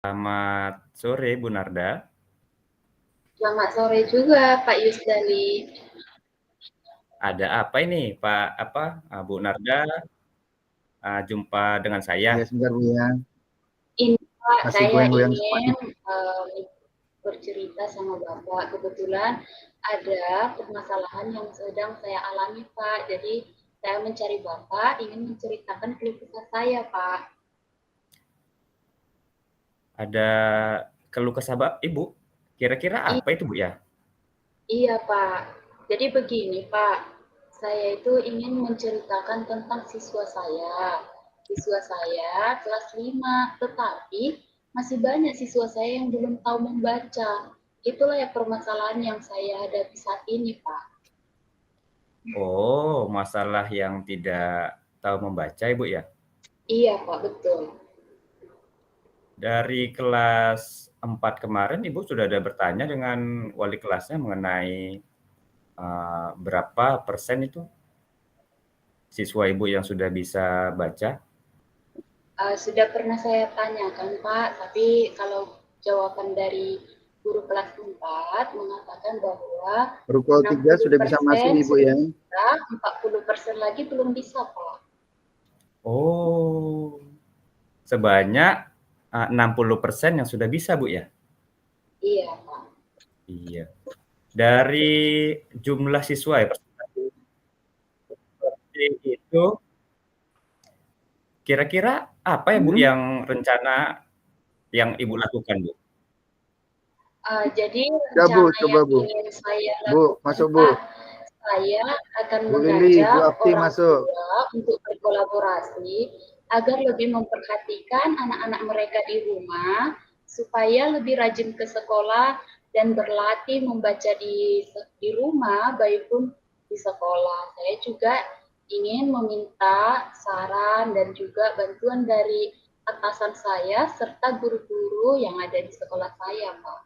Selamat sore Bu Narda. Selamat sore juga Pak Yusdali. Ada apa ini Bu Narda jumpa dengan saya? Ya, sebentar Bu ya. Ini Pak, Kasih saya goyang-goyang ingin bercerita sama Bapak. Kebetulan ada permasalahan yang sedang saya alami Pak. Jadi saya mencari Bapak, ingin menceritakan keluh kesah saya Pak. Ada keluh kesah Ibu? Kira-kira apa itu Bu ya? Iya Pak. Jadi begini Pak, saya itu ingin menceritakan tentang siswa saya. Siswa saya kelas 5, tetapi masih banyak siswa saya yang belum tahu membaca. Itulah ya permasalahan yang saya hadapi saat ini Pak. Oh, masalah yang tidak tahu membaca Ibu ya? Iya Pak, betul. Dari kelas 4 kemarin Ibu sudah ada bertanya dengan wali kelasnya mengenai berapa persen itu siswa Ibu yang sudah bisa baca? Sudah pernah saya tanyakan Pak, tapi kalau jawaban dari guru kelas 4 mengatakan bahwa Rukul 3 sudah bisa masuk Ibu ya. 40% lagi belum bisa Pak. Oh, sebanyak 60% yang sudah bisa Bu ya? Iya Pak. Iya. Dari jumlah siswa ya itu, kira-kira apa ya Bu yang rencana yang Ibu lakukan Bu? Jadi Ya Bu, rencana coba yang Bu. ingin saya Bu, lakukan masuk Bu. Pak, saya akan Bu Lili, Bu mengajak Afti orang masuk. tua untuk berkolaborasi agar lebih memperhatikan anak-anak mereka di rumah supaya lebih rajin ke sekolah dan berlatih membaca di rumah baik pun di sekolah. Saya juga ingin meminta saran dan juga bantuan dari atasan saya serta guru-guru yang ada di sekolah saya, Pak.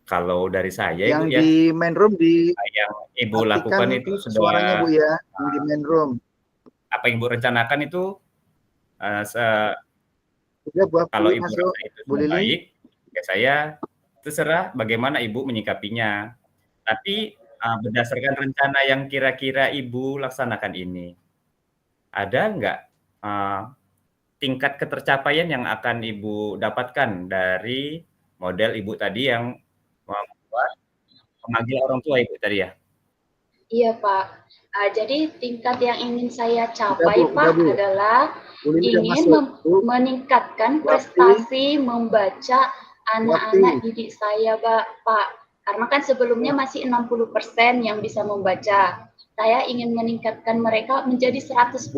Kalau dari saya yang Ibu ya, di main room yang Ibu lakukan itu suaranya Bu ya, yang di main room. Apa yang Ibu rencanakan itu Sudah Bu Afti kalau Ibu masuk, rasa itu Bu Lili. baik, ya saya terserah bagaimana Ibu menyikapinya. Tapi berdasarkan rencana yang kira-kira Ibu laksanakan ini, ada nggak tingkat ketercapaian yang akan Ibu dapatkan dari model Ibu tadi yang membuat memanggil orang tua Ibu tadi ya? Iya Pak. Jadi tingkat yang ingin saya capai Pak adalah ingin meningkatkan prestasi membaca anak-anak didik saya Pak. Karena kan sebelumnya masih 60% yang bisa membaca. Saya ingin meningkatkan mereka menjadi 100%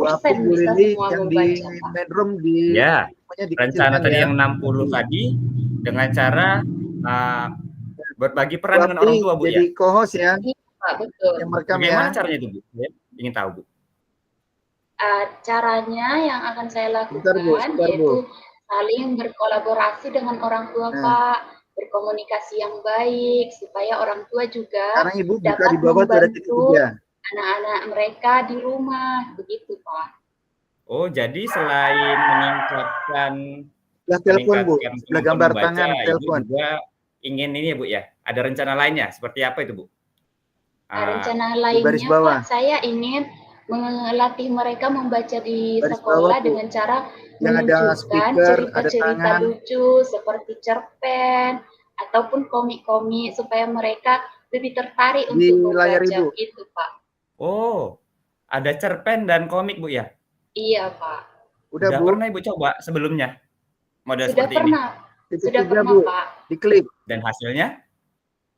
bisa semua membaca Pak. Ya, rencana tadi yang 60 tadi dengan cara berbagi peran dengan orang tua Bu ya? Jadi co-host ya? Iya Pak, betul. Bagaimana caranya itu Bu? Saya ingin tahu Bu. Caranya yang akan saya lakukan yaitu saling berkolaborasi dengan orang tua Pak, berkomunikasi yang baik supaya orang tua juga dapat membantu anak-anak mereka di rumah, begitu Pak. Oh, jadi selain meningkatkan telepon Bu, sudah gambar tangan telepon. Juga ingin ini ya Bu ya, ada rencana lainnya seperti apa itu Bu? Rencana lainnya Pak, saya ingin melatih mereka membaca di sekolah dengan cara menunjukkan cerita-cerita lucu seperti cerpen ataupun komik-komik supaya mereka lebih tertarik untuk membaca itu Pak. Oh, ada cerpen dan komik Bu ya? Iya Pak. Udah pernah Ibu coba sebelumnya model sudah seperti pernah. ini? Sudah pernah Pak. Diklik. Dan hasilnya?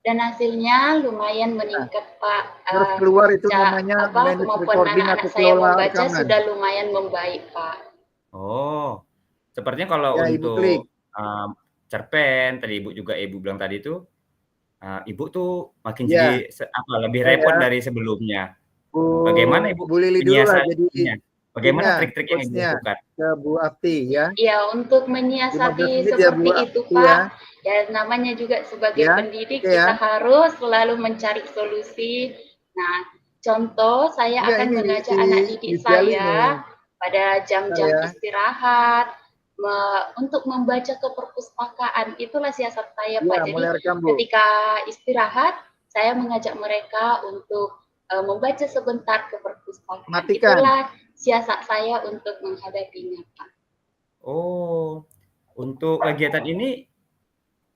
Dan hasilnya lumayan meningkat Pak. Terus keluar itu namanya kemampuan anak-anak saya membaca sudah lumayan membaik Pak. Oh, sepertinya kalau ya, untuk cerpen tadi Ibu bilang tadi itu, Ibu tuh makin jadi lebih repot dari sebelumnya. Bagaimana Ibu menyiasatinya? Bagaimana trik-trik yang Ibu lakukan? Ke Bu Afti ya. Ya, untuk menyiasati seperti itu Pak, ya namanya juga sebagai pendidik kita harus selalu mencari solusi. Nah, contoh saya akan mengajak anak didik saya pada jam-jam istirahat untuk membaca ke perpustakaan. Itulah siasat saya, Pak. Ya, Jadi mulai rekam, Bu. ketika istirahat, saya mengajak mereka untuk membaca sebentar ke perpustakaan. Matikan. Itulah siasat saya untuk menghadapinya, Pak. Oh, untuk kegiatan ini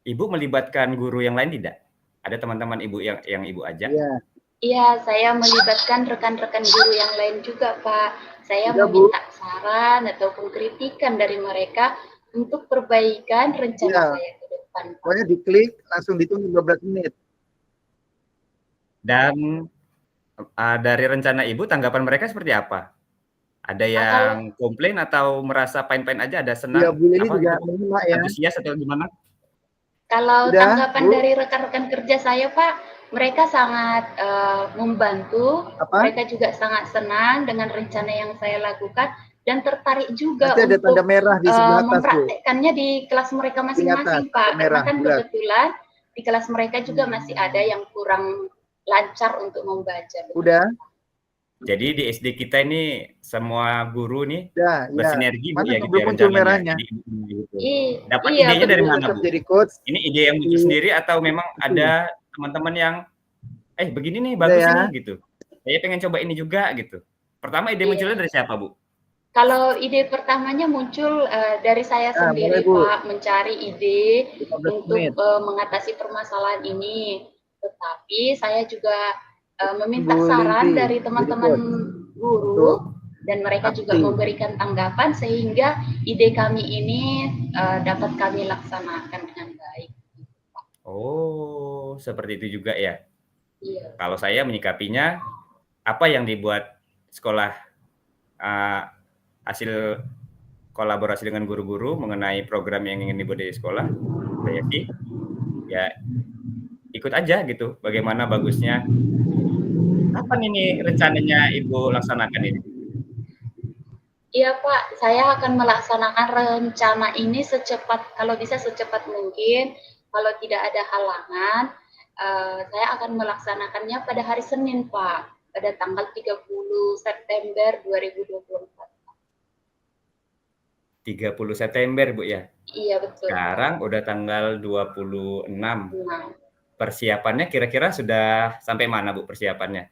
Ibu melibatkan guru yang lain tidak? Ada teman-teman Ibu yang Ibu ajak? Iya. Iya, saya melibatkan rekan-rekan guru yang lain juga, Pak. Saya Juga, Bu. meminta saran ataupun kritikan dari mereka untuk perbaikan rencana Iya. saya ke depan, Pak. Pokoknya diklik, langsung ditunggu 15 menit. Dan dari rencana Ibu, tanggapan mereka seperti apa? Ada yang komplain atau merasa fine-fine aja, ada senang? Iya, Bu Lili apa juga gitu, menyimak ya. antusias atau gimana? Kalau Udah, tanggapan Bu? dari rekan-rekan kerja saya, Pak, mereka sangat membantu. Apa? Mereka juga sangat senang dengan rencana yang saya lakukan dan tertarik juga Nanti ada untuk tanda merah di sebelah atas, Bu. mempraktekkannya di kelas mereka masing-masing, Di atas, Pak. tanda merah, Karena kan bulat. kebetulan di kelas mereka juga masih ada yang kurang lancar untuk membaca. Udah? Jadi di SD kita ini semua guru nih Ya, bersinergi, Bu, mana ya gitu belum ya muncul rencananya. merahnya? Gitu. Iya, Dapat iya, idenya dari betul. mana, Tetap Bu? jadi coach. Ini ide yang muncul sendiri atau memang ada teman-teman yang, begini nih, bagus ya. ini, gitu. Saya pengen coba ini juga, gitu. Pertama ide munculnya dari siapa, Bu? Kalau ide pertamanya muncul dari saya sendiri, mulai, Pak, mencari ide 15 untuk menit. mengatasi permasalahan ini. Tetapi saya juga meminta Bu saran Linti, dari teman-teman guru dan mereka juga memberikan tanggapan sehingga ide kami ini dapat kami laksanakan dengan baik. Oh, seperti itu juga ya. Iya. Kalau saya menyikapinya, apa yang dibuat sekolah hasil kolaborasi dengan guru-guru mengenai program yang ingin dibuat di sekolah, saya sih ya ikut aja gitu, bagaimana bagusnya. Kapan ini rencananya Ibu laksanakan ini? Iya, Pak, saya akan melaksanakan rencana ini kalau bisa secepat mungkin. Kalau tidak ada halangan, saya akan melaksanakannya pada hari Senin, Pak, pada tanggal 30 September 2024. 30 September, Bu, ya? Iya, betul. Sekarang udah tanggal 26. Nah. Persiapannya kira-kira sudah sampai mana, Bu, persiapannya?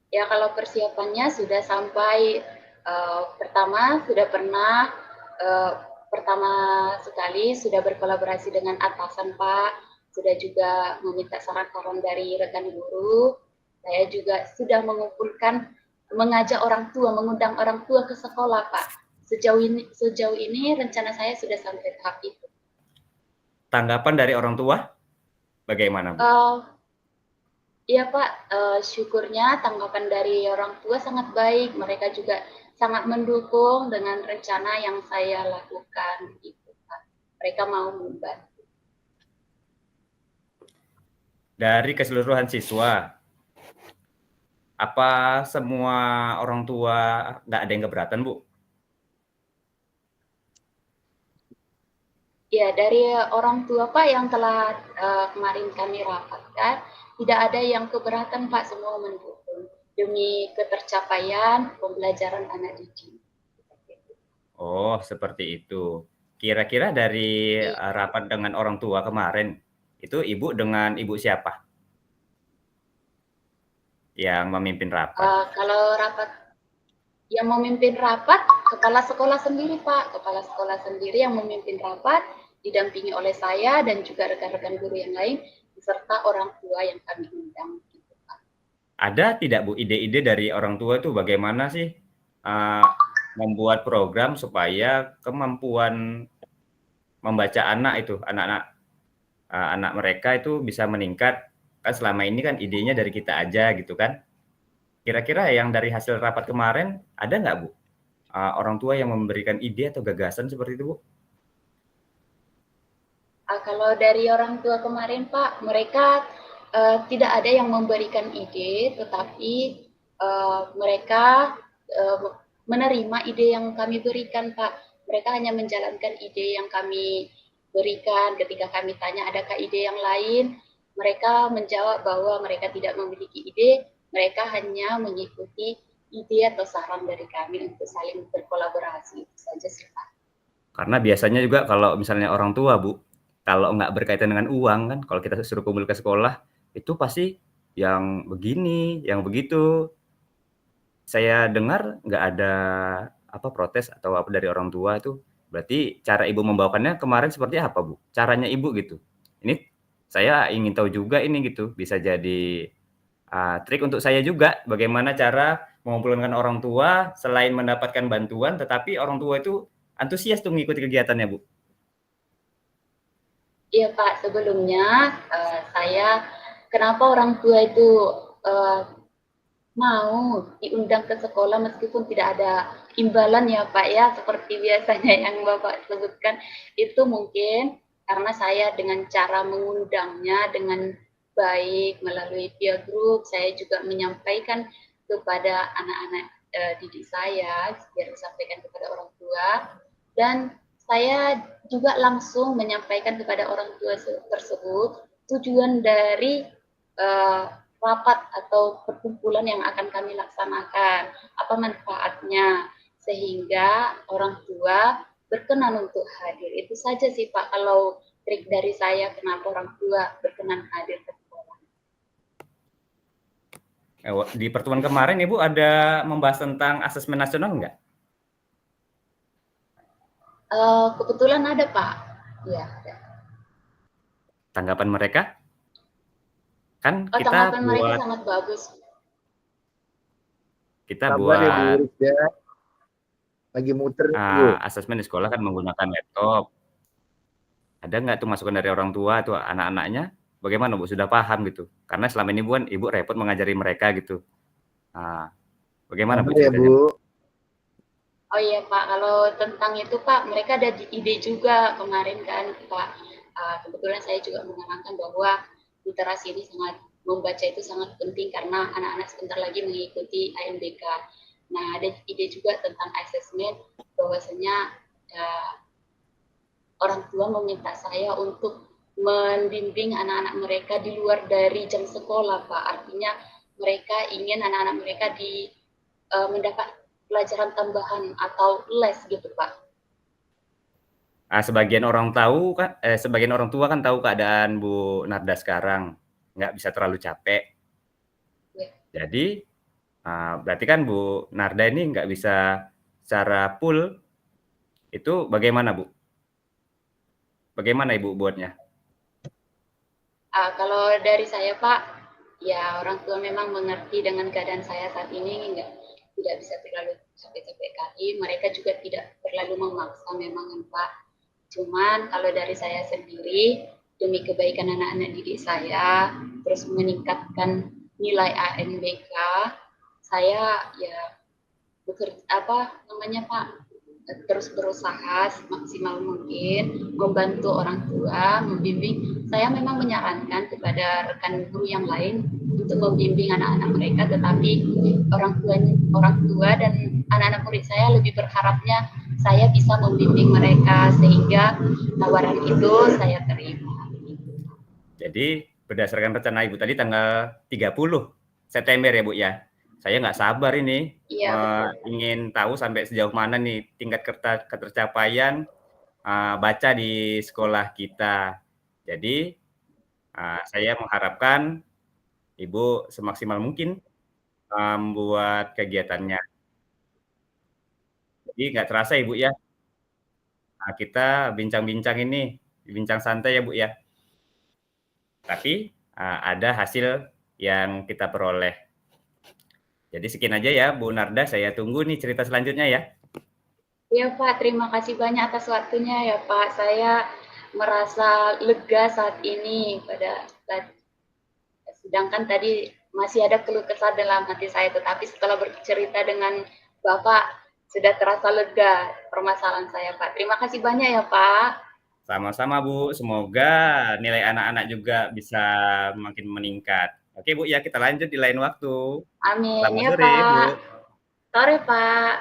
Ya, kalau persiapannya sudah sampai pertama sekali sudah berkolaborasi dengan atasan, Pak. Sudah juga meminta saran-saran dari rekan guru. Saya juga sudah mengajak orang tua, mengundang orang tua ke sekolah, Pak. Sejauh ini rencana saya sudah sampai tahap itu. Tanggapan dari orang tua bagaimana, Bu? Iya, Pak, syukurnya tanggapan dari orang tua sangat baik. Mereka juga sangat mendukung dengan rencana yang saya lakukan, gitu, Pak. Mereka mau membantu. Dari keseluruhan siswa, apa semua orang tua nggak ada yang keberatan, Bu? Ya, dari orang tua, Pak, yang telah kemarin kami rapatkan, tidak ada yang keberatan, Pak, semua mendukung demi ketercapaian pembelajaran anak didik. Oh, seperti itu. Kira-kira dari rapat dengan orang tua kemarin, itu Ibu dengan Ibu siapa yang memimpin rapat? Kalau rapat yang memimpin rapat, kepala sekolah sendiri, Pak. Kepala sekolah sendiri yang memimpin rapat, didampingi oleh saya dan juga rekan-rekan guru yang lain, beserta orang tua yang kami undang. Gitu, Pak. Ada tidak, Bu, ide-ide dari orang tua itu bagaimana sih membuat program supaya kemampuan membaca anak mereka itu bisa meningkat? Kan selama ini kan idenya dari kita aja gitu kan. Kira-kira yang dari hasil rapat kemarin ada nggak, Bu, orang tua yang memberikan ide atau gagasan seperti itu, Bu? Kalau dari orang tua kemarin, Pak, mereka tidak ada yang memberikan ide, tetapi mereka menerima ide yang kami berikan, Pak. Mereka hanya menjalankan ide yang kami berikan. Ketika kami tanya, adakah ide yang lain? Mereka menjawab bahwa mereka tidak memiliki ide, mereka hanya mengikuti ide atau saran dari kami untuk saling berkolaborasi. Itu saja sih, Pak. Karena biasanya juga kalau misalnya orang tua, Bu, kalau nggak berkaitan dengan uang kan, kalau kita suruh kumpul ke sekolah, itu pasti yang begini, yang begitu. Saya dengar nggak ada protes atau apa dari orang tua itu. Berarti cara Ibu membawakannya kemarin seperti apa, Bu? Caranya Ibu gitu. Ini saya ingin tahu juga ini gitu, bisa jadi trik untuk saya juga, bagaimana cara mengumpulkan orang tua selain mendapatkan bantuan, tetapi orang tua itu antusias tuh mengikuti kegiatannya, Bu. Iya Pak, sebelumnya saya kenapa orang tua itu mau diundang ke sekolah meskipun tidak ada imbalan ya Pak ya, seperti biasanya yang Bapak sebutkan, itu mungkin karena saya dengan cara mengundangnya dengan baik melalui peer group, saya juga menyampaikan kepada anak-anak didik saya, biar disampaikan kepada orang tua, dan saya juga langsung menyampaikan kepada orang tua tersebut tujuan dari rapat atau perkumpulan yang akan kami laksanakan, apa manfaatnya, sehingga orang tua berkenan untuk hadir. Itu saja sih Pak, kalau trik dari saya kenapa orang tua berkenan hadir ke sekolah. Di pertemuan kemarin Ibu ada membahas tentang asesmen nasional nggak? Kebetulan ada Pak, ya ada. Tanggapan mereka? Kan kita tanggapan mereka buat sangat bagus. kita Sabar ya Bu buat Rizda, lagi muter nih Bu. asesmen di sekolah kan menggunakan laptop. Ada nggak tuh masukan dari orang tua tuh anak-anaknya? Bagaimana Bu? Sudah paham gitu? Karena selama ini Bu kan Ibu repot mengajari mereka gitu. Bagaimana Bu Sabar ya ceritanya? Bu. Oh iya Pak, kalau tentang itu Pak, mereka ada ide juga kemarin kan Pak. Kebetulan saya juga mengarahkan bahwa literasi ini membaca itu sangat penting karena anak-anak sebentar lagi mengikuti AMBK. Nah, ada ide juga tentang asesmen bahwasanya orang tua meminta saya untuk membimbing anak-anak mereka di luar dari jam sekolah Pak. Artinya mereka ingin anak-anak mereka mendapat pelajaran tambahan atau les gitu Pak. Sebagian orang tua kan tahu keadaan Bu Narda sekarang, nggak bisa terlalu capek. Ya. Jadi berarti kan Bu Narda ini nggak bisa secara full, itu bagaimana Bu? Bagaimana Ibu buatnya? Kalau dari saya Pak, ya orang tua memang mengerti dengan keadaan saya saat ini, tidak bisa terlalu capek-capek kali. Mereka juga tidak terlalu memaksa memang Pak. Cuman kalau dari saya sendiri, demi kebaikan anak-anak didik saya, terus meningkatkan nilai ANBK, saya ya Pak, terus berusaha semaksimal mungkin membantu orang tua, membimbing. Saya memang menyarankan kepada rekan guru yang lain untuk membimbing anak-anak mereka, tetapi orang tua dan anak-anak murid saya lebih berharapnya saya bisa membimbing mereka, sehingga tawaran itu saya terima. Jadi berdasarkan rencana Ibu tadi tanggal 30 September ya Bu ya. Saya nggak sabar ini ingin tahu sampai sejauh mana nih tingkat ketercapaian baca di sekolah kita. Jadi saya mengharapkan Ibu semaksimal mungkin membuat kegiatannya. Jadi nggak terasa Ibu ya, kita bincang-bincang ini, bincang santai ya Bu ya. Tapi ada hasil yang kita peroleh. Jadi sekian aja ya Bu Narda, saya tunggu nih cerita selanjutnya ya. Iya Pak, terima kasih banyak atas waktunya ya Pak. Saya merasa lega saat ini sedangkan tadi masih ada keluh kesah dalam hati saya, tetapi setelah bercerita dengan Bapak sudah terasa lega permasalahan saya Pak. Terima kasih banyak ya Pak. Sama-sama Bu, semoga nilai anak-anak juga bisa makin meningkat. Oke Bu ya, kita lanjut di lain waktu. Amin Selamat ya sore Bu. Pak. Sore Pak.